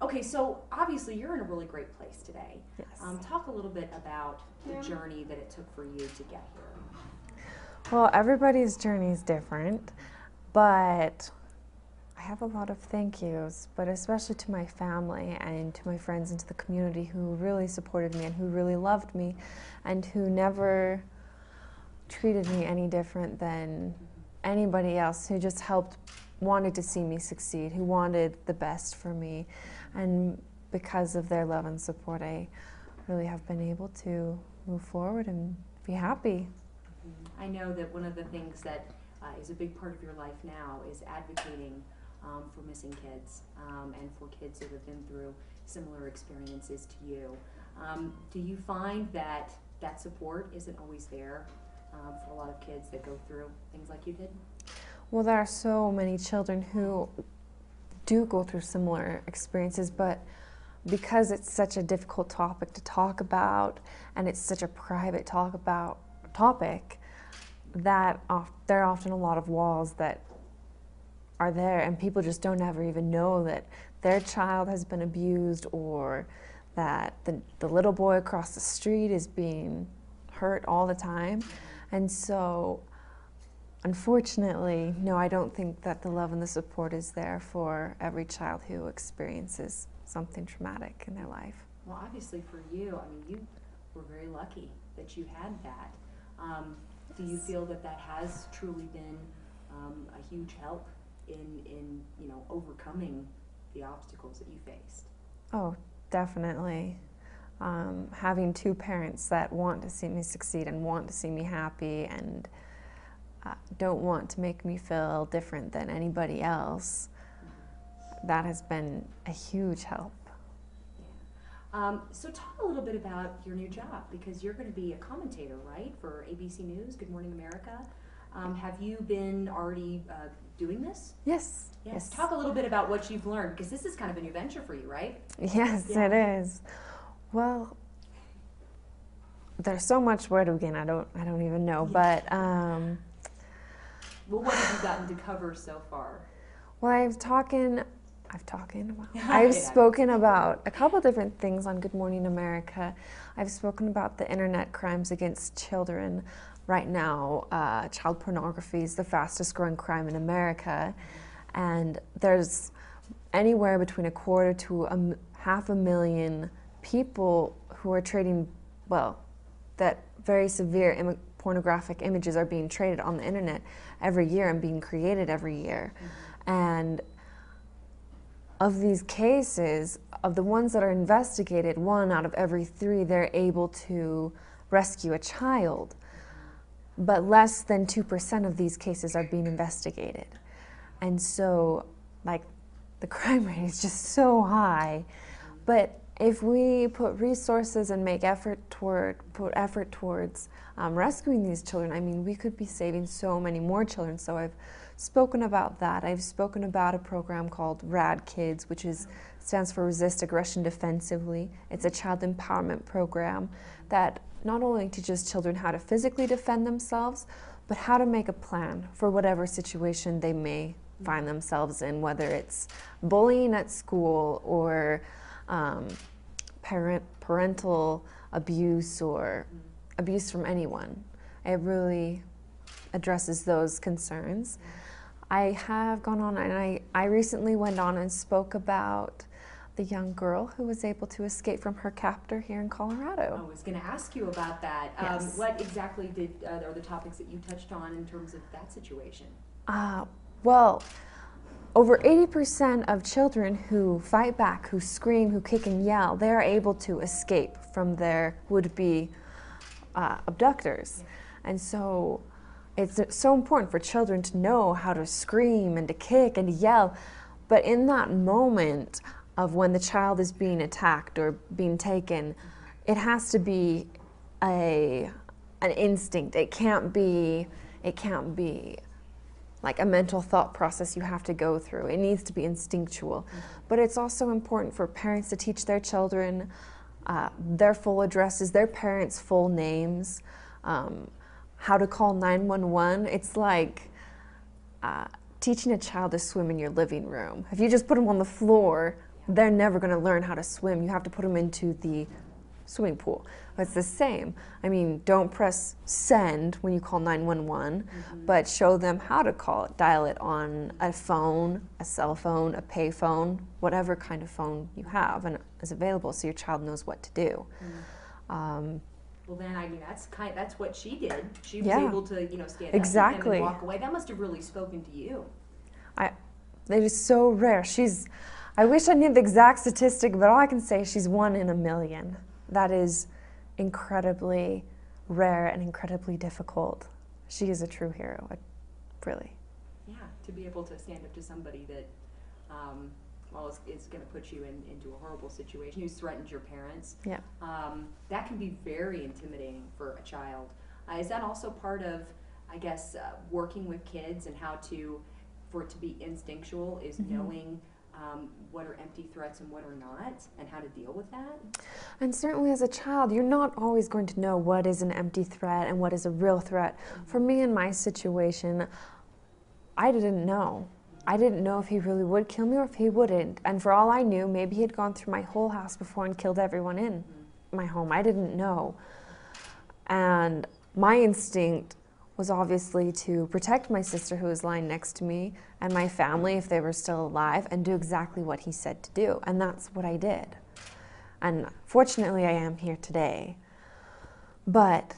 Okay, so obviously you're in a really great place today. Yes. Talk a little bit about the journey that it took for you to get here. Well, everybody's journey is different, but I have a lot of thank yous, but especially to my family and to my friends and to the community who really supported me and who really loved me and who never treated me any different than anybody else, who just wanted to see me succeed, who wanted the best for me. And because of their love and support, I really have been able to move forward and be happy. I know that one of the things that is a big part of your life now is advocating for missing kids and for kids who have been through similar experiences to you. Do you find that that support isn't always there for a lot of kids that go through things like you did? Well, there are so many children who do go through similar experiences, but because it's such a difficult topic to talk about and it's such a private topic, that there are often a lot of walls that are there, and people just don't ever even know that their child has been abused, or that the little boy across the street is being hurt all the time. And so, unfortunately, no, I don't think that the love and the support is there for every child who experiences something traumatic in their life. Well, obviously for you, I mean, you were very lucky that you had that. Do you feel that that has truly been a huge help in overcoming the obstacles that you faced? Oh, definitely. Having two parents that want to see me succeed and want to see me happy and don't want to make me feel different than anybody else, that has been a huge help. So talk a little bit about your new job, because you're going to be a commentator, right, for ABC News, Good Morning America. Have you been already doing this? Yes. Yes. Talk a little bit about what you've learned, because this is kind of a new venture for you, right? Yes, yeah. It is. Well, there's so much where to begin. I don't even know. Yeah. But well, what have you gotten to cover so far? Well, I've spoken about a couple different things on Good Morning America. I've spoken about the internet crimes against children. Right now, child pornography is the fastest growing crime in America, and there's anywhere between 250,000 to 500,000 people who are trading, that very severe pornographic images are being traded on the internet every year and being created every year. Mm-hmm. And of these cases, of the ones that are investigated, 1 out of every 3, they're able to rescue a child. But less than 2% of these cases are being investigated. And so, the crime rate is just so high. But if we put resources and put effort towards rescuing these children, I mean, we could be saving so many more children. So I've spoken about that. I've spoken about a program called RAD Kids, which stands for Resist Aggression Defensively. It's a child empowerment program that not only teaches children how to physically defend themselves, but how to make a plan for whatever situation they may find themselves in, whether it's bullying at school or parental abuse or abuse from anyone. It really addresses those concerns. I have gone on, and I recently went on and spoke about the young girl who was able to escape from her captor here in Colorado. I was going to ask you about that. Yes. What exactly are the topics that you touched on in terms of that situation? Well, over 80% of children who fight back, who scream, who kick and yell, they are able to escape from their would-be abductors. Yeah. And so it's so important for children to know how to scream and to kick and to yell. But in that moment of when the child is being attacked or being taken, it has to be an instinct. It can't be like a mental thought process you have to go through. It needs to be instinctual. Mm-hmm. But it's also important for parents to teach their children their full addresses, their parents' full names, how to call 911. It's like teaching a child to swim in your living room. If you just put them on the floor, they're never going to learn how to swim. You have to put them into the swimming pool. It's the same. I mean, don't press send when you call 911, but show them how to call it. Dial it on a phone, a cell phone, a pay phone, whatever kind of phone you have and is available, so your child knows what to do. Well, then, I mean, that's what she did. She was Yeah. able to, stand up to him Exactly. and walk away. That must have really spoken to you. It is so rare. I wish I knew the exact statistic, but all I can say is she's 1 in a million. That is incredibly rare and incredibly difficult. She is a true hero, really. Yeah, to be able to stand up to somebody that, it's going to put you into a horrible situation, who's threatened your parents. Yeah. That can be very intimidating for a child. Is that also part of, I guess, working with kids and for it to be instinctual, is knowing what are empty threats and what are not, and how to deal with that? And certainly as a child, you're not always going to know what is an empty threat and what is a real threat. For me in my situation, I didn't know. I didn't know if he really would kill me or if he wouldn't. And for all I knew, maybe he had gone through my whole house before and killed everyone in my home. I didn't know. And my instinct was obviously to protect my sister who was lying next to me and my family if they were still alive, and do exactly what he said to do. And that's what I did. And fortunately I am here today. But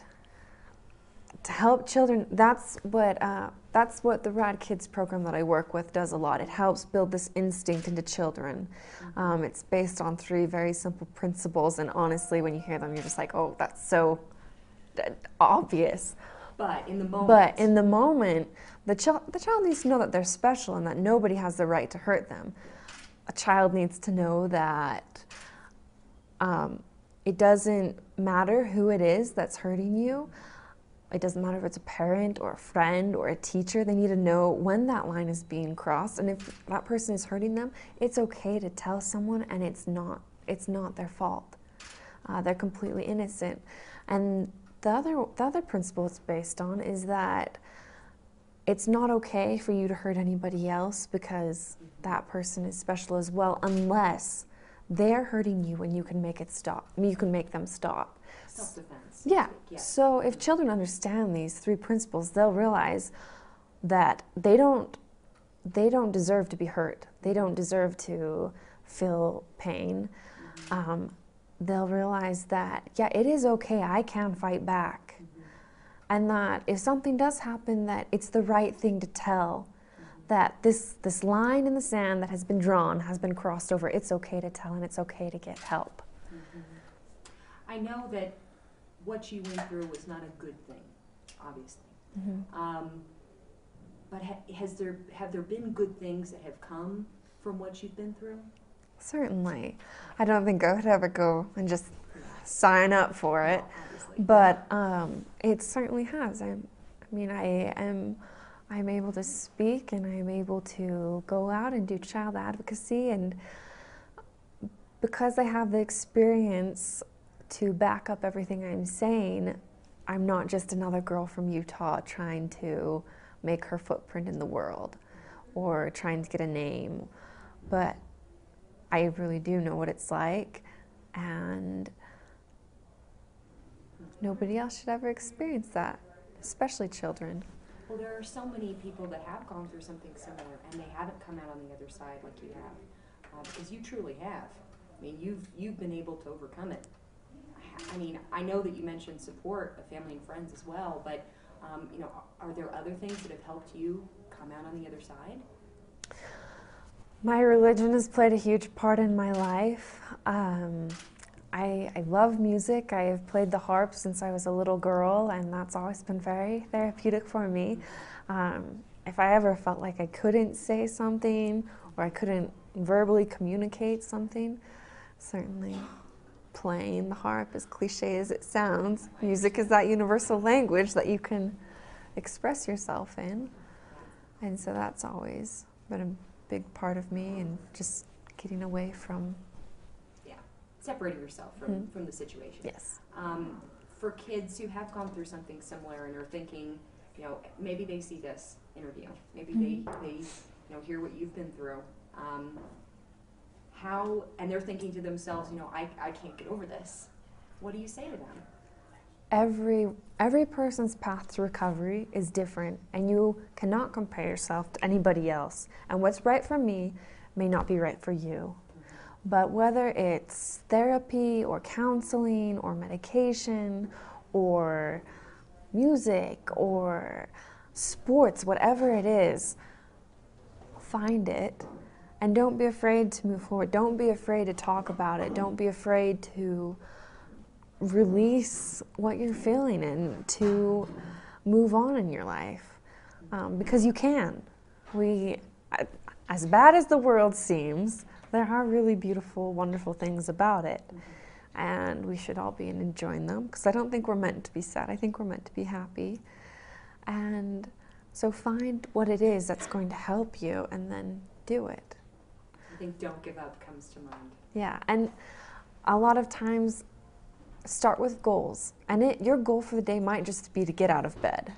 to help children, that's what the Rad Kids program that I work with does a lot. It helps build this instinct into children. It's based on 3 very simple principles, and honestly when you hear them you're just like, oh, that's so obvious. But in the moment. The child needs to know that they're special and that nobody has the right to hurt them. A child needs to know that it doesn't matter who it is that's hurting you. It doesn't matter if it's a parent or a friend or a teacher. They need to know when that line is being crossed, and if that person is hurting them, it's okay to tell someone, and it's not their fault. They're completely innocent. And the other principle it's based on is that it's not okay for you to hurt anybody else because that person is special as well, unless they're hurting you and you can make it stop. I mean, you can make them stop. Self-defense. Yeah. Yeah. So if children understand these 3 principles, they'll realize that they don't deserve to be hurt. They don't deserve to feel pain. They'll realize that, yeah, it is okay, I can fight back. And that if something does happen, that it's the right thing to tell. That this line in the sand that has been drawn, has been crossed over, it's okay to tell, and it's okay to get help. I know that what you went through was not a good thing, obviously. But have there been good things that have come from what you've been through? Certainly. I don't think I would ever go and just sign up for it, Obviously. but it certainly has. I'm able to speak, and I'm able to go out and do child advocacy, and because I have the experience to back up everything I'm saying, I'm not just another girl from Utah trying to make her footprint in the world or trying to get a name, but I really do know what it's like, and nobody else should ever experience that, especially children. Well, there are so many people that have gone through something similar, and they haven't come out on the other side like you have, because you truly have. I mean, you've been able to overcome it. I mean, I know that you mentioned support of family and friends as well, but are there other things that have helped you come out on the other side? My religion has played a huge part in my life. I love music. I have played the harp since I was a little girl, and that's always been very therapeutic for me. If I ever felt like I couldn't say something or I couldn't verbally communicate something, certainly playing the harp, as cliche as it sounds, music is that universal language that you can express yourself in. And so that's always been a big part of me, and just getting away from... Yeah, separating yourself from the situation. Yes. For kids who have gone through something similar and are thinking, maybe they see this interview, maybe they hear what you've been through. and they're thinking to themselves, you know, I can't get over this. What do you say to them? Every person's path to recovery is different, and you cannot compare yourself to anybody else. And what's right for me may not be right for you. But whether it's therapy or counseling or medication or music or sports, whatever it is, find it and don't be afraid to move forward. Don't be afraid to talk about it. Don't be afraid to release what you're feeling and to move on in your life, because you can. As bad as the world seems, there are really beautiful, wonderful things about it, and we should all be enjoying them, because I don't think we're meant to be sad. I think we're meant to be happy. And so find what it is that's going to help you and then do it. I think don't give up comes to mind. Yeah, and a lot of times start with goals, and your goal for the day might just be to get out of bed.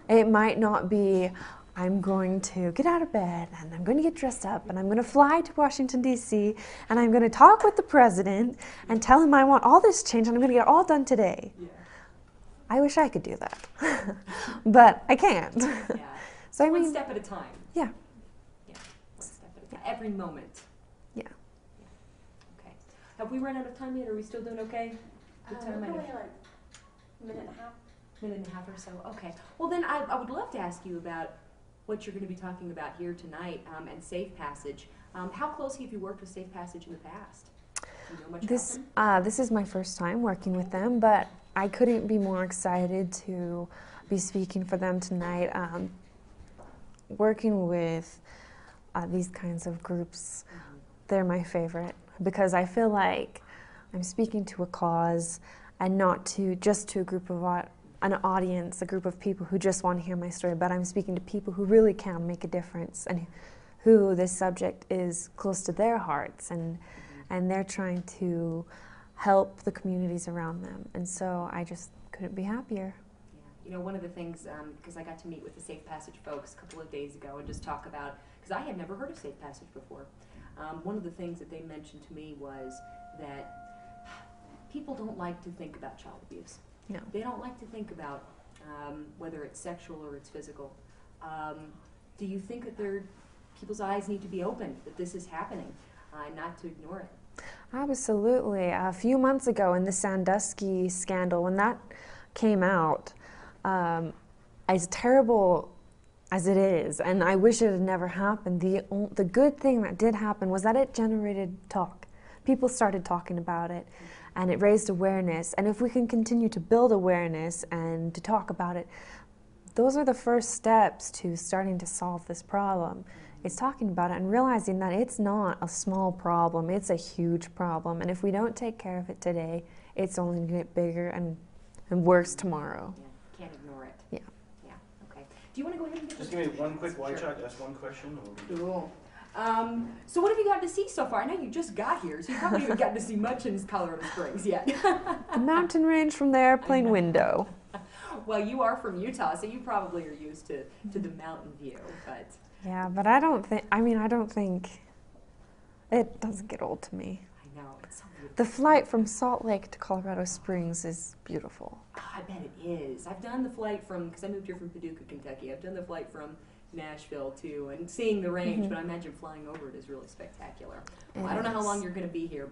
It might not be, I'm going to get out of bed and I'm going to get dressed up and I'm going to fly to Washington, D.C. and I'm going to talk with the president and tell him I want all this change and I'm going to get it all done today. Yeah. I wish I could do that, but I can't. Yeah. So I one mean, step at a time. Yeah. Yeah. One step at a time. Every moment. Yeah. Okay. Have we run out of time yet? Are we still doing okay? Good time. Probably like a minute and a half. Minute and a half or so. Okay. Well, then I would love to ask you about what you're going to be talking about here tonight, and Safe Passage. How closely have you worked with Safe Passage in the past? Do you know much about them? This is my first time working with them, but I couldn't be more excited to be speaking for them tonight. Working with these kinds of groups, they're my favorite, because I feel like I'm speaking to a cause and not just to a group of an audience, a group of people who just want to hear my story, but I'm speaking to people who really can make a difference and who this subject is close to their hearts, and they're trying to help the communities around them. And so I just couldn't be happier. Yeah. You know, one of the things, because I got to meet with the Safe Passage folks a couple of days ago and just talk about, because I had never heard of Safe Passage before. One of the things that they mentioned to me was that people don't like to think about child abuse. No. They don't like to think about whether it's sexual or it's physical. Do you think that people's eyes need to be opened, that this is happening, not to ignore it? Absolutely. A few months ago in the Sandusky scandal, when that came out, as terrible as it is, and I wish it had never happened, the good thing that did happen was that it generated talk. People started talking about it, and it raised awareness. And if we can continue to build awareness and to talk about it, those are the first steps to starting to solve this problem. It's talking about it and realizing that it's not a small problem, it's a huge problem. And if we don't take care of it today, it's only going to get bigger and worse tomorrow. Yeah, can't ignore it. Yeah. Yeah, okay. Do you want to go ahead and get Just give me one quick wide shot, ask one question. Cool. So what have you gotten to see so far? I know you just got here, so you probably haven't gotten to see much in Colorado Springs yet. The mountain range from the airplane window. Well, you are from Utah, so you probably are used to the mountain view, but... Yeah, but I don't think, it doesn't get old to me. I know, it's so beautiful. The flight from Salt Lake to Colorado Springs is beautiful. Oh, I bet it is. I've done the flight because I moved here from Paducah, Kentucky. I've done the flight from Nashville too, and seeing the range, but I imagine flying over it is really spectacular. Well, I don't know how long you're going to be here,